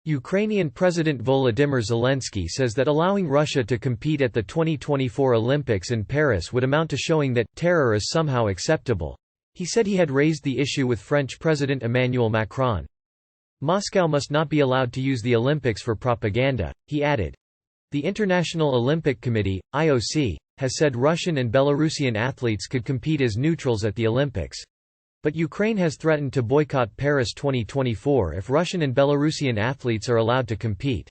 Ukrainian President Volodymyr Zelensky says that allowing Russia to compete at the 2024 Olympics in Paris would amount to showing that terror is somehow acceptable. He said he had raised the issue with French President Emmanuel Macron. Moscow must not be allowed to use the Olympics for propaganda, he added. The International Olympic Committee, IOC, has said Russian and Belarusian athletes could compete as neutrals at the Olympics. But Ukraine has threatened to boycott Paris 2024 if Russian and Belarusian athletes are allowed to compete.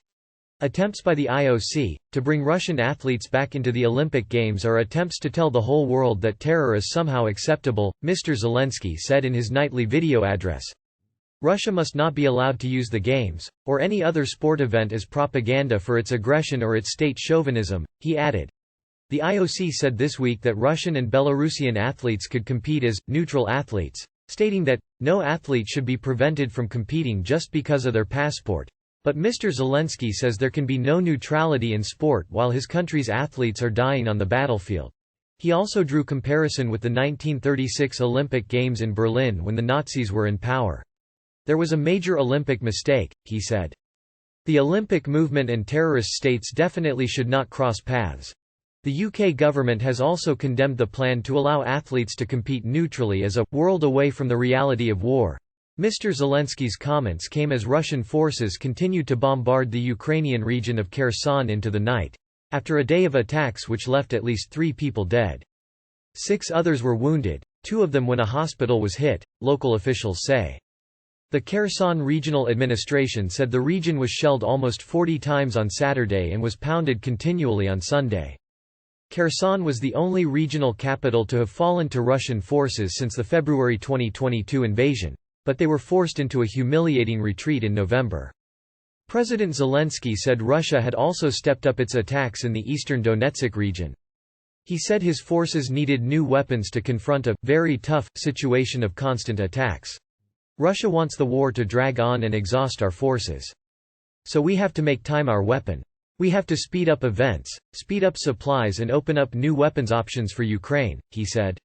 Attempts by the IOC to bring Russian athletes back into the Olympic Games are attempts to tell the whole world that terror is somehow acceptable, Mr. Zelensky said in his nightly video address. Russia must not be allowed to use the Games, or any other sport event as propaganda for its aggression or its state chauvinism, he added. The IOC said this week that Russian and Belarusian athletes could compete as neutral athletes, stating that no athlete should be prevented from competing just because of their passport. But Mr. Zelensky says there can be no neutrality in sport while his country's athletes are dying on the battlefield. He also drew comparison with the 1936 Olympic Games in Berlin when the Nazis were in power. There was a major Olympic mistake, he said. The Olympic movement and terrorist states definitely should not cross paths. The UK government has also condemned the plan to allow athletes to compete neutrally as a world away from the reality of war. Mr. Zelensky's comments came as Russian forces continued to bombard the Ukrainian region of Kherson into the night, after a day of attacks which left at least 3 people dead. 6 others were wounded, 2 of them when a hospital was hit, local officials say. The Kherson Regional Administration said the region was shelled almost 40 times on Saturday and was pounded continually on Sunday. Kherson was the only regional capital to have fallen to Russian forces since the February 2022 invasion, but they were forced into a humiliating retreat in November. President Zelensky said Russia had also stepped up its attacks in the eastern Donetsk region. He said his forces needed new weapons to confront a very tough situation of constant attacks. Russia wants the war to drag on and exhaust our forces. So we have to make time our weapon. We have to speed up events, speed up supplies and open up new weapons options for Ukraine, he said.